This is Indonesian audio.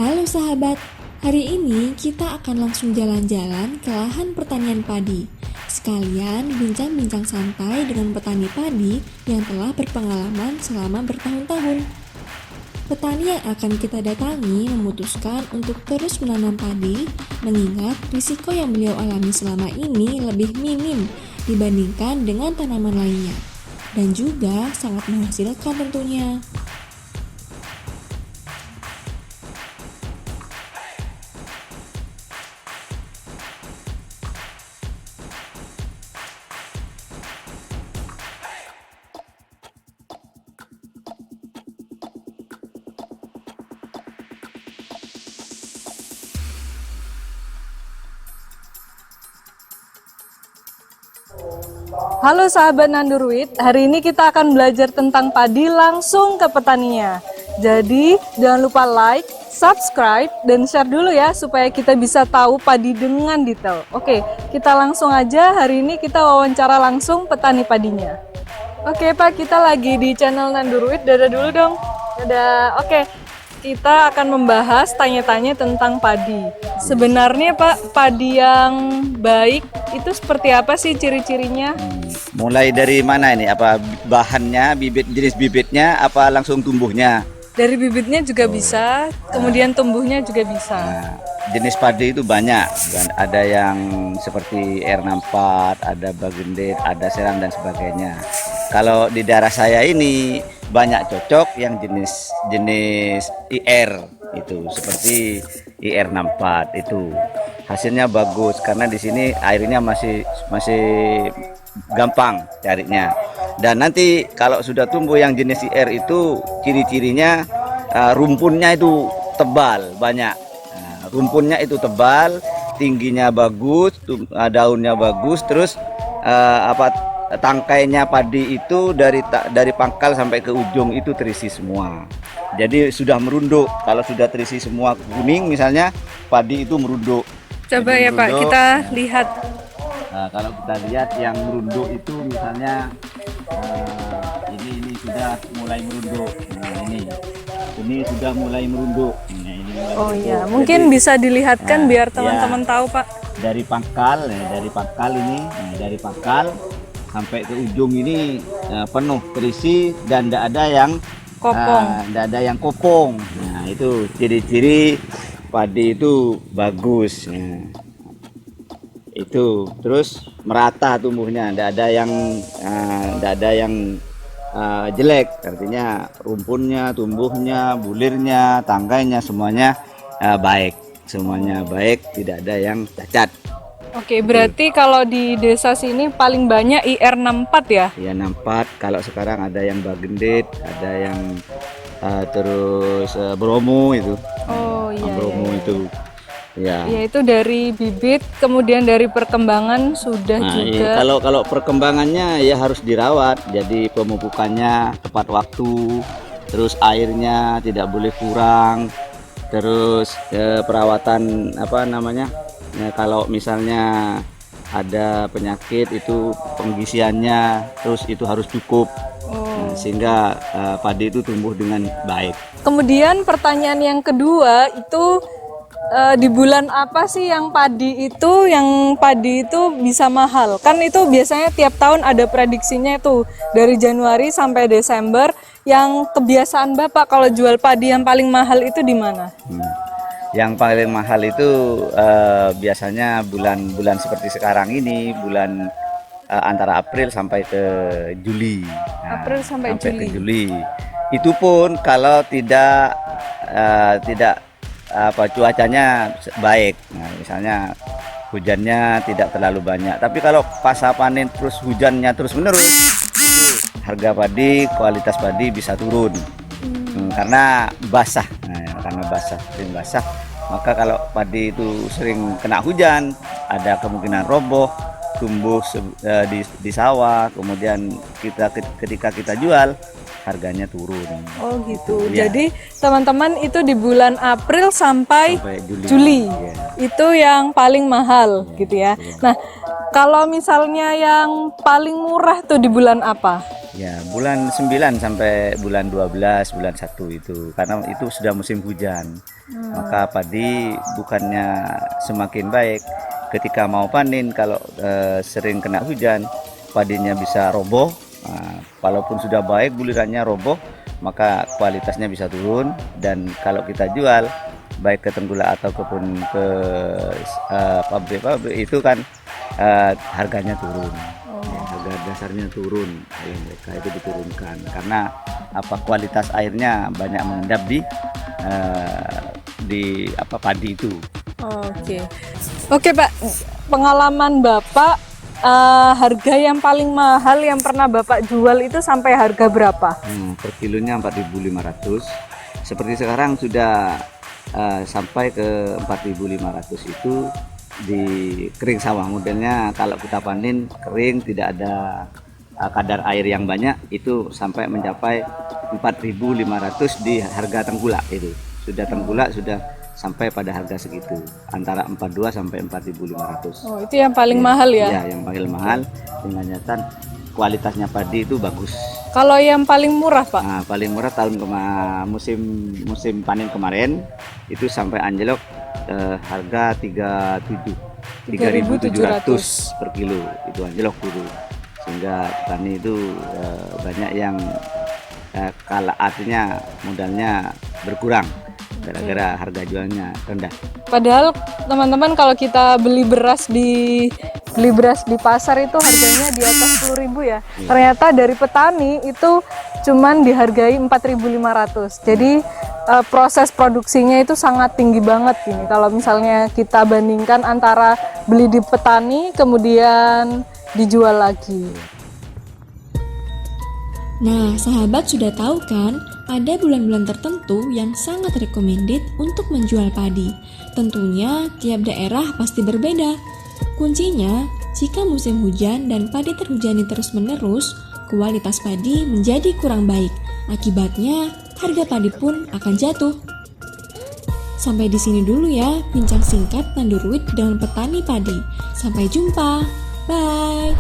Halo sahabat, hari ini kita akan langsung jalan-jalan ke lahan pertanian padi. Sekalian bincang-bincang santai dengan petani padi yang telah berpengalaman selama bertahun-tahun. Petani yang akan kita datangi memutuskan untuk terus menanam padi, mengingat risiko yang beliau alami selama ini lebih minim dibandingkan dengan tanaman lainnya, dan juga sangat menghasilkan tentunya. Halo sahabat Nandurwit, hari ini kita akan belajar tentang padi langsung ke petaninya. Jadi jangan lupa like, subscribe, dan share dulu ya supaya kita bisa tahu padi dengan detail. Oke, kita langsung aja, hari ini kita wawancara langsung petani padinya. Oke Pak, kita lagi di channel Nandurwit, dadah dulu dong. Dadah, oke. Kita akan membahas tanya-tanya tentang padi. Sebenarnya Pak, padi yang baik itu seperti apa sih ciri-cirinya? Mulai dari mana ini? Apa bahannya, jenis bibitnya, apa langsung tumbuhnya? Dari bibitnya juga bisa, kemudian tumbuhnya juga bisa. Nah, jenis padi itu banyak. Ada yang seperti R64, ada Bagendit, ada Serang dan sebagainya. Kalau di daerah saya ini banyak cocok yang jenis IR itu, seperti IR64 itu. Hasilnya bagus karena di sini airnya masih gampang carinya. Dan nanti kalau sudah tumbuh yang jenis IR itu ciri-cirinya rumpunnya itu tebal banyak. Rumpunnya itu tebal, tingginya bagus, daunnya bagus, terus tangkainya padi itu dari pangkal sampai ke ujung itu terisi semua. Jadi sudah merunduk. Kalau sudah terisi semua kuning misalnya, padi itu merunduk. Coba jadi ya Pak, kita lihat. Nah, kalau kita lihat yang merunduk itu misalnya ini sudah mulai merunduk. Nah, ini sudah mulai merunduk. Nah, ini mulai Oh merunduk. iya, mungkin Jadi, bisa dilihatkan biar ya, teman-teman tahu Pak. dari pangkal dari pangkal sampai ke ujung ini penuh terisi dan tidak ada yang kopong. Nah, itu ciri-ciri padi itu bagus. Nah, itu terus merata tumbuhnya, tidak ada yang jelek. Artinya rumpunnya, tumbuhnya, bulirnya, tangkainya semuanya baik. Semuanya baik, tidak ada yang cacat. Oke, berarti kalau di desa sini paling banyak IR64 ya? Ya, 64. Kalau sekarang ada yang Bagendit, ada yang terus Bromo itu. Oh iya. Bromo Iya. itu. Ya. Ya itu dari bibit, kemudian dari perkembangan sudah Nah, juga. iya, kalau perkembangannya ya harus dirawat. Jadi pemupukannya tepat waktu, terus airnya tidak boleh kurang, terus perawatan kalau misalnya ada penyakit itu pengisiannya terus itu harus cukup. Nah, sehingga padi itu tumbuh dengan baik. Kemudian pertanyaan yang kedua itu di bulan apa sih yang padi itu bisa mahal? Kan itu biasanya tiap tahun ada prediksinya itu dari Januari sampai Desember. Yang kebiasaan Bapak kalau jual padi yang paling mahal itu di mana? Yang paling mahal itu biasanya bulan-bulan seperti sekarang ini, bulan antara April sampai ke Juli. Nah, April sampai ke Juli. Juli. Itu pun kalau tidak cuacanya baik. Nah, misalnya hujannya tidak terlalu banyak. Tapi kalau pasca panen terus hujannya terus menerus, itu harga padi, kualitas padi bisa turun. Karena basah. Nah, karena sering basah. Maka kalau padi itu sering kena hujan, ada kemungkinan roboh, tumbuh di sawah. Kemudian ketika kita jual, harganya turun. Oh gitu. Ya. Jadi teman-teman itu di bulan April sampai Juli. Ya. Itu yang paling mahal gitu ya. Nah, kalau misalnya yang paling murah tuh di bulan apa? Ya, bulan 9 sampai bulan 12, bulan 1 itu. Karena itu sudah musim hujan. Maka padi bukannya semakin baik ketika mau panen, kalau sering kena hujan, padinya bisa roboh. Nah, walaupun sudah baik bulirannya roboh, maka kualitasnya bisa turun. Dan kalau kita jual baik ke tengkulak ataupun ke pabrik-pabrik itu kan harganya turun. Ya, harga dasarnya turun, mereka itu diturunkan karena kualitas airnya banyak mengendap di padi itu. Oke Pak, pengalaman Bapak, harga yang paling mahal yang pernah Bapak jual itu sampai harga berapa? Per kilonya 4.500. Seperti sekarang sudah sampai ke 4.500 itu di kering sawah. Modelnya kalau kita panen kering, tidak ada kadar air yang banyak, itu sampai mencapai 4.500 di harga tengkulak. Itu sudah tengkulak sudah sampai pada harga segitu, antara 42 sampai 4.500. Oh, itu yang paling mahal ya? Ya, yang paling mahal, dengan nyata kualitasnya padi itu bagus. Kalau yang paling murah Pak? Nah, paling murah musim panen kemarin itu sampai anjlok harga 3.700 per kilo, itu anjlok dulu, sehingga petani itu banyak yang artinya modalnya berkurang gara-gara harga jualnya rendah. Padahal teman-teman, kalau kita beli beras di pasar itu harganya di atas 10.000 ya. Ternyata dari petani itu cuman dihargai 4.500. Jadi proses produksinya itu sangat tinggi banget gini. Kalau misalnya kita bandingkan antara beli di petani kemudian dijual lagi. Nah, sahabat sudah tahu kan, ada bulan-bulan tertentu yang sangat recommended untuk menjual padi. Tentunya tiap daerah pasti berbeda. Kuncinya, jika musim hujan dan padi terhujani terus-menerus, kualitas padi menjadi kurang baik. Akibatnya, harga padi pun akan jatuh. Sampai di sini dulu ya bincang singkat Nandurwit dengan petani padi. Sampai jumpa. Bye.